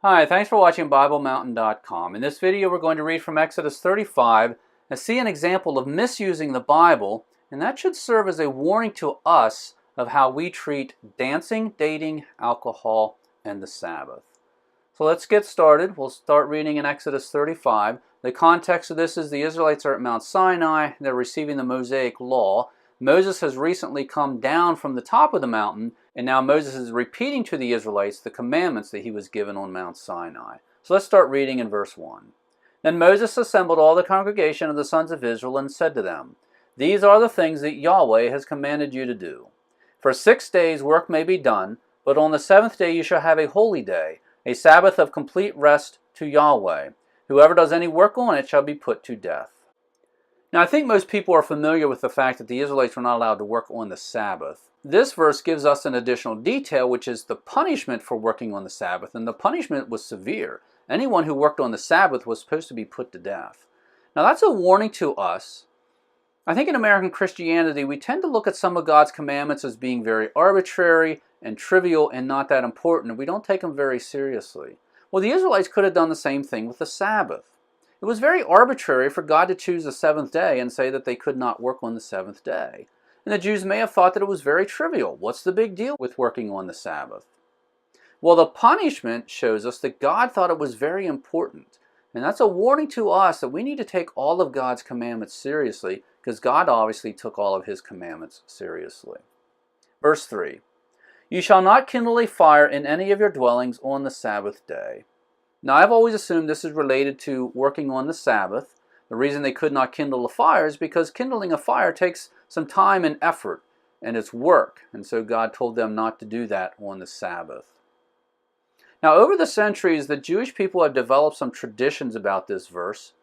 Hi, thanks for watching BibleMountain.com. In this video we're going to read from Exodus 35 and see an example of misusing the Bible, and that should serve as a warning to us of how we treat dancing, dating, alcohol, and the Sabbath. So let's get started. We'll start reading in Exodus 35. The context of this is the Israelites are at Mount Sinai. They're receiving the Mosaic Law. Moses has recently come down from the top of the mountain, and now Moses is repeating to the Israelites the commandments that he was given on Mount Sinai. So let's start reading in verse 1. Then Moses assembled all the congregation of the sons of Israel and said to them, "These are the things that Yahweh has commanded you to do. For 6 days work may be done, but on the seventh day you shall have a holy day, a Sabbath of complete rest to Yahweh. Whoever does any work on it shall be put to death." Now, I think most people are familiar with the fact that the Israelites were not allowed to work on the Sabbath. This verse gives us an additional detail, which is the punishment for working on the Sabbath, and the punishment was severe. Anyone who worked on the Sabbath was supposed to be put to death. Now, that's a warning to us. I think in American Christianity, we tend to look at some of God's commandments as being very arbitrary and trivial and not that important, and we don't take them very seriously. Well, the Israelites could have done the same thing with the Sabbath. It was very arbitrary for God to choose the seventh day and say that they could not work on the seventh day. And the Jews may have thought that it was very trivial. What's the big deal with working on the Sabbath? Well, the punishment shows us that God thought it was very important. And that's a warning to us that we need to take all of God's commandments seriously, because God obviously took all of his commandments seriously. Verse 3. You shall not kindle a fire in any of your dwellings on the Sabbath day. Now, I've always assumed this is related to working on the Sabbath. The reason they could not kindle a fire is because kindling a fire takes some time and effort, and it's work. And so God told them not to do that on the Sabbath. Now, over the centuries, the Jewish people have developed some traditions about this verse.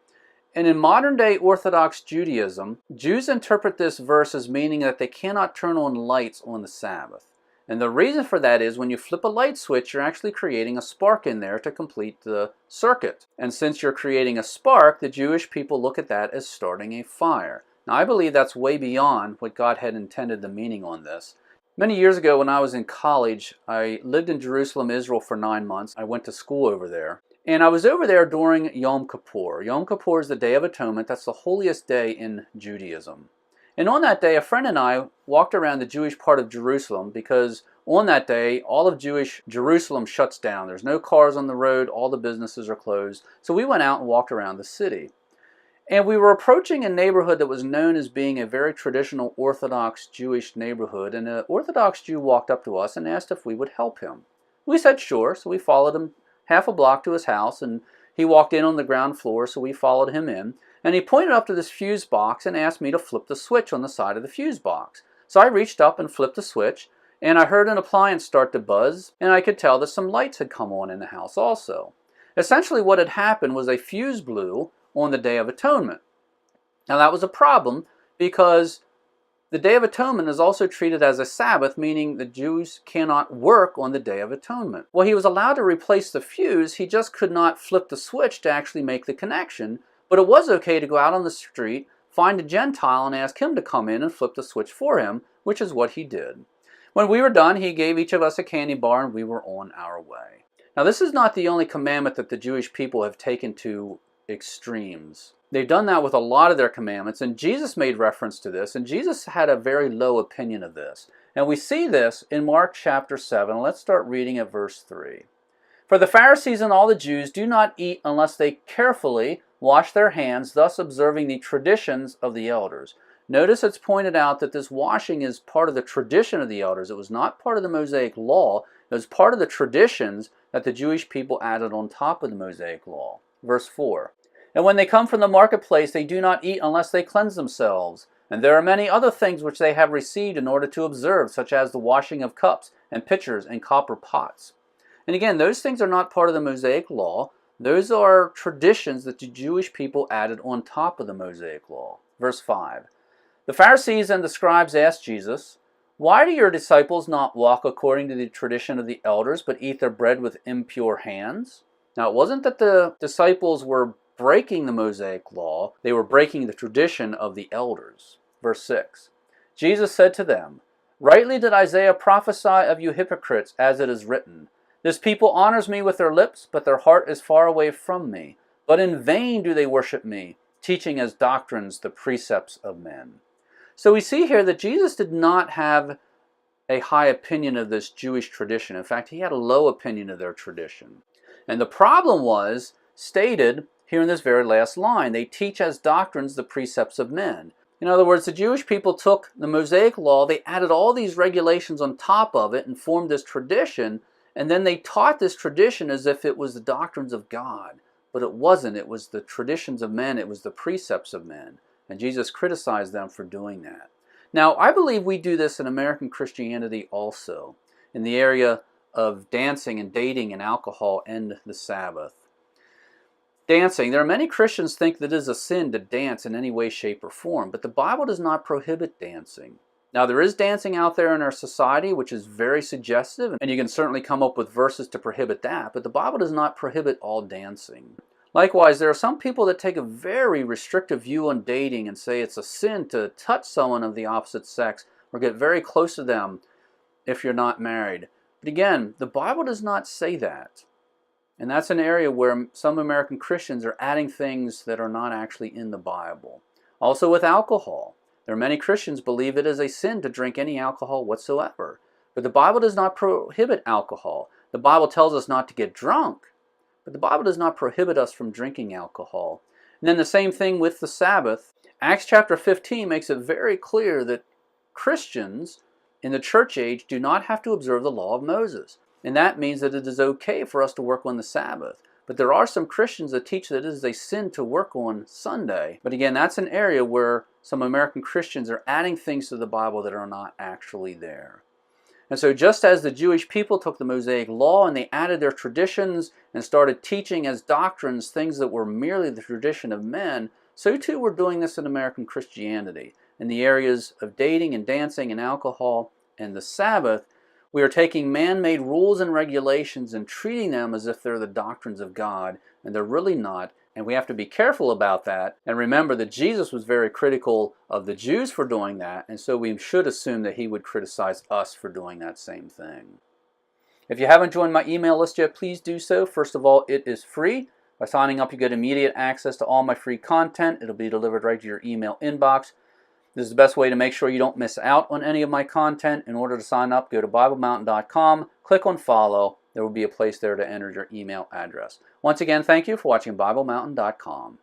And in modern-day Orthodox Judaism, Jews interpret this verse as meaning that they cannot turn on lights on the Sabbath. And the reason for that is when you flip a light switch, you're actually creating a spark in there to complete the circuit. And since you're creating a spark, the Jewish people look at that as starting a fire. Now, I believe that's way beyond what God had intended the meaning on this. Many years ago when I was in college, I lived in Jerusalem, Israel for 9 months. I went to school over there. And I was over there during Yom Kippur. Yom Kippur is the Day of Atonement. That's the holiest day in Judaism. And on that day, a friend and I walked around the Jewish part of Jerusalem because on that day, all of Jewish Jerusalem shuts down. There's no cars on the road. All the businesses are closed. So we went out and walked around the city. And we were approaching a neighborhood that was known as being a very traditional Orthodox Jewish neighborhood. And an Orthodox Jew walked up to us and asked if we would help him. We said sure, so we followed him half a block to his house. And he walked in on the ground floor, so we followed him in. And he pointed up to this fuse box and asked me to flip the switch on the side of the fuse box. So I reached up and flipped the switch, and I heard an appliance start to buzz, and I could tell that some lights had come on in the house also. Essentially what had happened was a fuse blew on the Day of Atonement. Now that was a problem because the Day of Atonement is also treated as a Sabbath, meaning the Jews cannot work on the Day of Atonement. Well, he was allowed to replace the fuse, he just could not flip the switch to actually make the connection. But it was okay to go out on the street, find a Gentile, and ask him to come in and flip the switch for him, which is what he did. When we were done, he gave each of us a candy bar, and we were on our way. Now, this is not the only commandment that the Jewish people have taken to extremes. They've done that with a lot of their commandments, and Jesus made reference to this, and Jesus had a very low opinion of this. And we see this in Mark chapter 7. Let's start reading at verse 3. For the Pharisees and all the Jews do not eat unless they carefully wash their hands, thus observing the traditions of the elders. Notice it's pointed out that this washing is part of the tradition of the elders. It was not part of the Mosaic Law. It was part of the traditions that the Jewish people added on top of the Mosaic Law. Verse 4. And when they come from the marketplace, they do not eat unless they cleanse themselves. And there are many other things which they have received in order to observe, such as the washing of cups and pitchers and copper pots. And again, those things are not part of the Mosaic Law. Those are traditions that the Jewish people added on top of the Mosaic Law. Verse 5. The Pharisees and the Scribes asked Jesus, "Why do your disciples not walk according to the tradition of the elders, but eat their bread with impure hands?" Now, it wasn't that the disciples were breaking the Mosaic Law. They were breaking the tradition of the elders. Verse 6. Jesus said to them, "Rightly did Isaiah prophesy of you hypocrites, as it is written, This people honors me with their lips, but their heart is far away from me. But in vain do they worship me, teaching as doctrines the precepts of men. So we see here that Jesus did not have a high opinion of this Jewish tradition. In fact, he had a low opinion of their tradition. And the problem was stated here in this very last line. They teach as doctrines the precepts of men. In other words, the Jewish people took the Mosaic law, they added all these regulations on top of it and formed this tradition, and then they taught this tradition as if it was the doctrines of God. But it wasn't. It was the traditions of men. It was the precepts of men. And Jesus criticized them for doing that. Now, I believe we do this in American Christianity also, in the area of dancing and dating and alcohol and the Sabbath. Dancing. There are many Christians think that it is a sin to dance in any way, shape, or form, but the Bible does not prohibit dancing. Now, there is dancing out there in our society, which is very suggestive, and you can certainly come up with verses to prohibit that, but the Bible does not prohibit all dancing. Likewise, there are some people that take a very restrictive view on dating and say it's a sin to touch someone of the opposite sex or get very close to them if you're not married. But again, the Bible does not say that. And that's an area where some American Christians are adding things that are not actually in the Bible. Also with alcohol. There are many Christians believe it is a sin to drink any alcohol whatsoever. But the Bible does not prohibit alcohol. The Bible tells us not to get drunk. But the Bible does not prohibit us from drinking alcohol. And then the same thing with the Sabbath. Acts chapter 15 makes it very clear that Christians in the church age do not have to observe the law of Moses. And that means that it is okay for us to work on the Sabbath. But there are some Christians that teach that it is a sin to work on Sunday. But again, that's an area where some American Christians are adding things to the Bible that are not actually there. And so just as the Jewish people took the Mosaic law and they added their traditions and started teaching as doctrines things that were merely the tradition of men, so too we're doing this in American Christianity. In the areas of dating and dancing and alcohol and the Sabbath, we are taking man-made rules and regulations and treating them as if they're the doctrines of God, and they're really not. And we have to be careful about that. And remember that Jesus was very critical of the Jews for doing that, and so we should assume that he would criticize us for doing that same thing. If you haven't joined my email list yet, please do so. First of all, it is free. By signing up, you get immediate access to all my free content. It'll be delivered right to your email inbox. This is the best way to make sure you don't miss out on any of my content. In order to sign up, go to BibleMountain.com, click on follow. There will be a place there to enter your email address. Once again, thank you for watching BibleMountain.com.